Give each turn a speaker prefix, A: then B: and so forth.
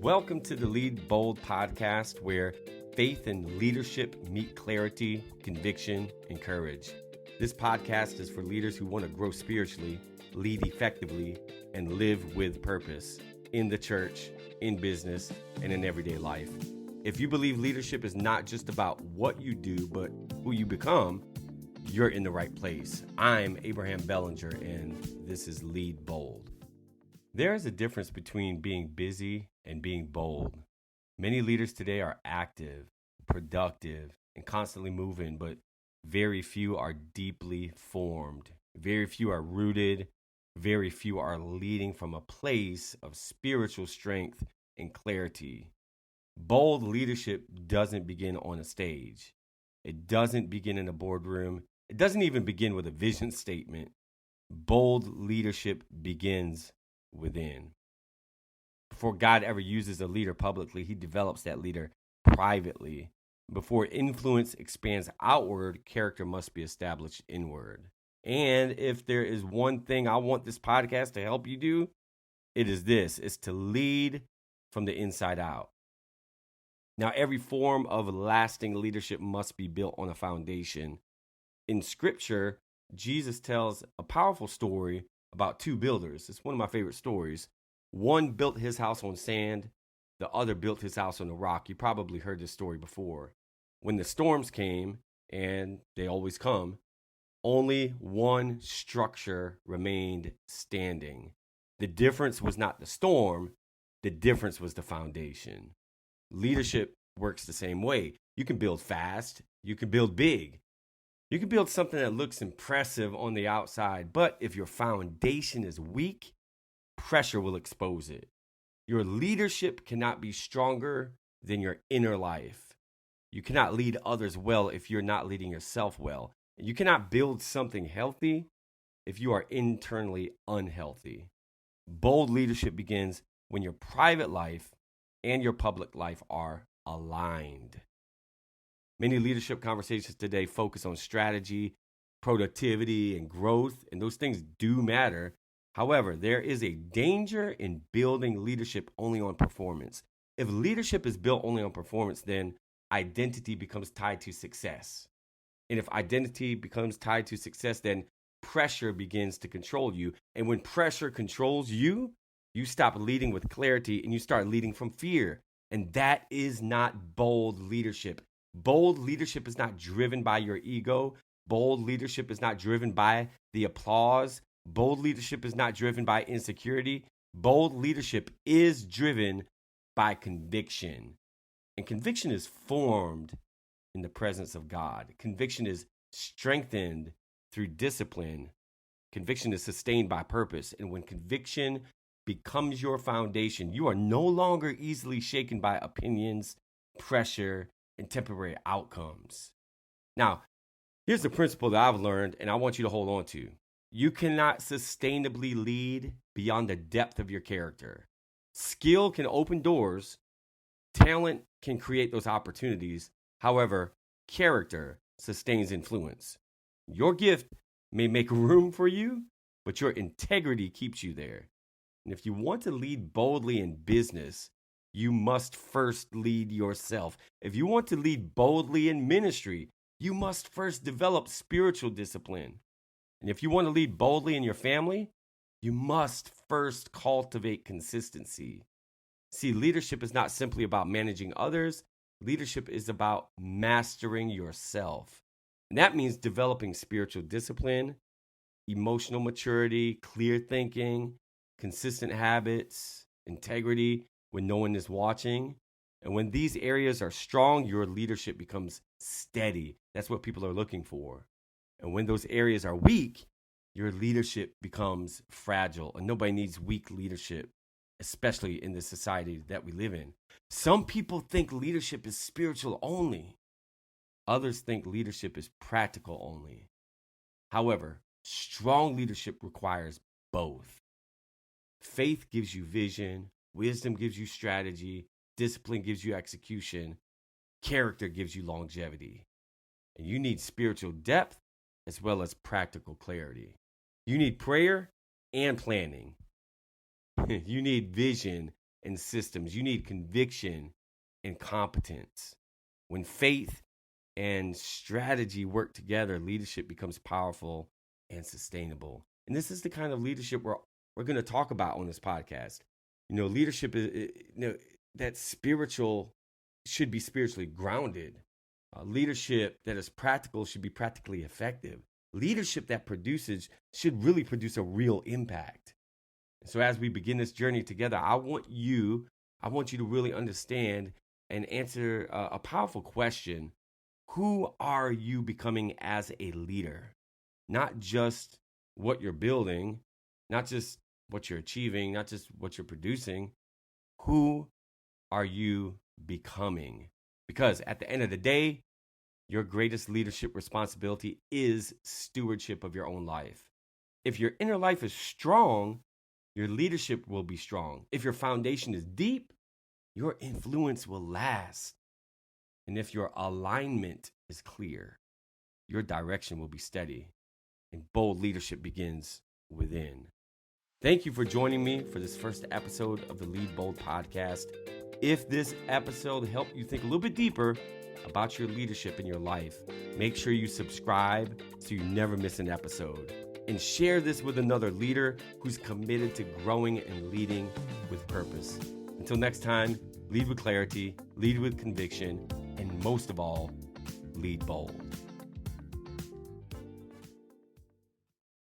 A: Welcome to the Lead Bold podcast, where faith and leadership meet clarity, conviction, and courage. This podcast is for leaders who want to grow spiritually, lead effectively, and live with purpose in the church, in business, and in everyday life. If you believe leadership is not just about what you do, but who you become, you're in the right place. I'm Abraham Bellinger, and this is Lead Bold. There is a difference between being busy and being bold. Many leaders today are active, productive, and constantly moving, but very few are deeply formed. Very few are rooted. Very few are leading from a place of spiritual strength and clarity. Bold leadership doesn't begin on a stage. It doesn't begin in a boardroom. It doesn't even begin with a vision statement. Bold leadership begins within. Before God ever uses a leader publicly, he develops that leader privately. Before influence expands outward, character must be established inward. And if there is one thing I want this podcast to help you do, it is this: it's to lead from the inside out. Now, every form of lasting leadership must be built on a foundation. In Scripture, Jesus tells a powerful story about two builders. It's one of my favorite stories. One built his house on sand. The other built his house on a rock. You probably heard this story before. When the storms came, and they always come, only one structure remained standing. The difference was not the storm. The difference was the foundation. Leadership works the same way. You can build fast. You can build big. You can build something that looks impressive on the outside, but if your foundation is weak, pressure will expose it. Your leadership cannot be stronger than your inner life. You cannot lead others well if you're not leading yourself well. You cannot build something healthy if you are internally unhealthy. Bold leadership begins when your private life and your public life are aligned. Many leadership conversations today focus on strategy, productivity, and growth, and those things do matter. However, there is a danger in building leadership only on performance. If leadership is built only on performance, then identity becomes tied to success. And if identity becomes tied to success, then pressure begins to control you. And when pressure controls you, you stop leading with clarity and you start leading from fear. And that is not bold leadership. Bold leadership is not driven by your ego. Bold leadership is not driven by the applause. Bold leadership is not driven by insecurity. Bold leadership is driven by conviction. And conviction is formed in the presence of God. Conviction is strengthened through discipline. Conviction is sustained by purpose. And when conviction becomes your foundation, you are no longer easily shaken by opinions, pressure, and temporary outcomes. Now, here's the principle that I've learned, and I want you to hold on to. You cannot sustainably lead beyond the depth of your character. Skill can open doors. Talent can create those opportunities. However, character sustains influence. Your gift may make room for you, but your integrity keeps you there. And if you want to lead boldly in business, you must first lead yourself. If you want to lead boldly in ministry, you must first develop spiritual discipline. And if you want to lead boldly in your family, you must first cultivate consistency. See, leadership is not simply about managing others. Leadership is about mastering yourself. And that means developing spiritual discipline, emotional maturity, clear thinking, consistent habits, integrity when no one is watching. And when these areas are strong, your leadership becomes steady. That's what people are looking for. And when those areas are weak, your leadership becomes fragile. And nobody needs weak leadership, especially in the society that we live in. Some people think leadership is spiritual only. Others think leadership is practical only. However, strong leadership requires both. Faith gives you vision. Wisdom gives you strategy. Discipline gives you execution. Character gives you longevity. And you need spiritual depth as well as practical clarity. You need prayer and planning. You need vision and systems. You need conviction and competence. When faith and strategy work together, leadership becomes powerful and sustainable. And this is the kind of leadership we're going to talk about on this podcast. Leadership is, that spiritual should be spiritually grounded. Leadership that is practical should be practically effective. Leadership that produces should really produce a real impact. So as we begin this journey together, I want you to really understand and answer a powerful question. Who are you becoming as a leader? Not just what you're building, not just what you're achieving, not just what you're producing. Who are you becoming? Because at the end of the day, your greatest leadership responsibility is stewardship of your own life. If your inner life is strong, your leadership will be strong. If your foundation is deep, your influence will last. And if your alignment is clear, your direction will be steady. And bold leadership begins within. Thank you for joining me for this first episode of the Lead Bold podcast. If this episode helped you think a little bit deeper about your leadership in your life, make sure you subscribe so you never miss an episode. And share this with another leader who's committed to growing and leading with purpose. Until next time, lead with clarity, lead with conviction, and most of all, lead bold.